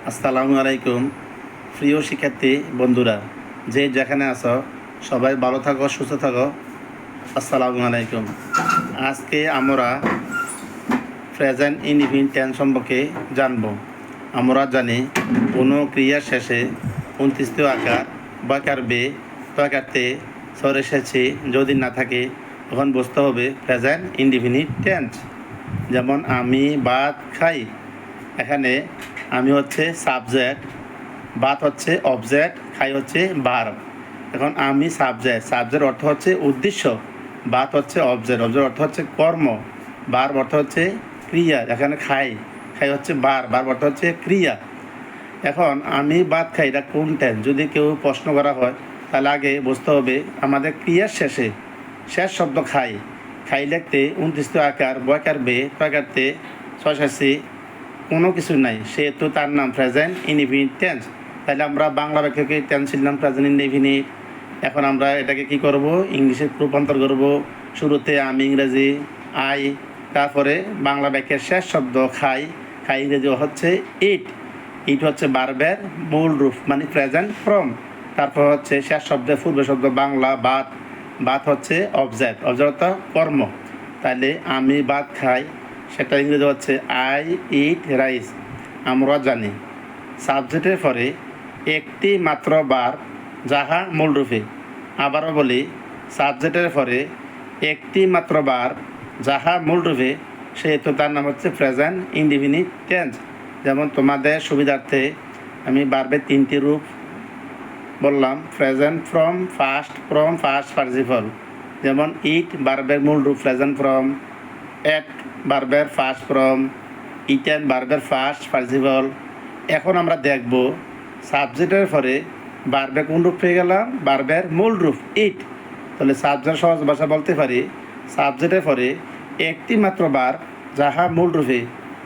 আসসালামু আলাইকুম। প্রিয় শিক্ষার্থী বন্ধুরা, যে যেখানে আছো সবাই ভালো থাকো, সুস্থ থাকো। আসসালামু আলাইকুম। আজকে আমরা প্রেজেন্ট ইনডিফিনিট টেন্স সম্পর্কে জানব। আমরা জানি কোনো ক্রিয়ার শেষে 29 আকার বাকার বে তকারতে সর এসেছে যদি না থাকে তখন বুঝতে হবে প্রেজেন্ট ইনডিফিনিট টেন্স। যেমন আমি ভাত খাই, এখানে আমি হচ্ছে সাবজেক্ট, ভাত হচ্ছে অবজেক্ট, খাই হচ্ছে ভার্ব। এখন আমি সাবজেক্ট অর্থ হচ্ছে উদ্দেশ্য, ভাত হচ্ছে অবজেক্ট অর্থ হচ্ছে কর্ম, ভার্ব অর্থ হচ্ছে ক্রিয়া। এখানে খাই হচ্ছে ভার্ব অর্থ হচ্ছে ক্রিয়া। এখন আমি ভাত খাই, এটা কোন টেন্স? যদি কেউ প্রশ্ন করা হয় তাহলে আগে বুঝতে হবে আমাদের ক্রিয়ার শেষ শব্দ খাই লিখতে 29 আকার বয়কার বে তয়কারতে ছয়সাশি কোনো কিছু নাই, সেহেতু তার নাম প্রেজেন্ট ইনডিফিনিট টেন্স। তাহলে আমরা বাংলা ব্যাখ্যাকে টেন্স ছিলাম প্রেজেন্ট ইনডিফিনিট। এখন আমরা এটাকে কি করব? ইংলিশে রূপান্তর করব। শুরুতে আমি ইংরেজি আই, তারপরে বাংলা ব্যাখ্যার শেষ শব্দ খাই ইংরেজি হচ্ছে ইট হচ্ছে ভার্বের মূল রূপ মানে প্রেজেন্ট ফর্ম। তারপর হচ্ছে শেষ শব্দের পূর্ব শব্দ বাংলা ভাত হচ্ছে অবজেক্ট অর্থ কর্ম। তাহলে আমি ভাত খাই, সেটা ইংরেজি হচ্ছে আই ইট রাইস। আমরা জানি সাবজেক্টের পরে একটি মাত্র ভার্ব যাহা মূলরূপে। আবারও বলি, সাবজেক্টের পরে একটি মাত্র ভার্ব যাহা মূলরূপে, সেহেতু তার নাম হচ্ছে প্রেজেন্ট ইনডিফিনিট টেন্স। যেমন তোমাদের সুবিধার্থে আমি ভার্বের 3টি রূপ বললাম। প্রেজেন্ট ফ্রম ফার্স্ট পার্টিসিপল, যেমন ইট ভার্বের মূল রূপ প্রেজেন্ট ফ্রম, এট ভার্বের ফার্স্ট ফর্ম, ইটেন ভার্বের ফার্স্ট পার্টিসিপল। এখন আমরা দেখব সাবজেক্টের পরে ভার্বের কোন রূপ পেয়ে গেলাম? ভার্বের মূল রূপ ইট। তাহলে সাবজেক্ট সহজ ভাষা বলতে পারি, সাবজেক্টের পরে একটি মাত্র ভার্ব যাহা মূল রূপে,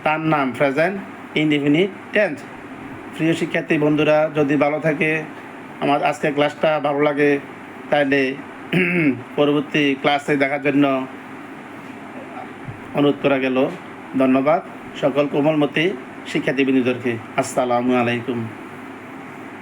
তার নাম প্রেজেন্ট ইনডিফিনিট টেন্স। প্রিয় শিক্ষার্থী বন্ধুরা, যদি ভালো থাকে, আমার আজকের ক্লাসটা ভালো লাগে, তাহলে পরবর্তী ক্লাসে দেখার জন্য অনুরোধ করা গেল। ধন্যবাদ সকল কোমলমতি শিক্ষার্থীবৃন্দদেরকে। আসসালামু আলাইকুম।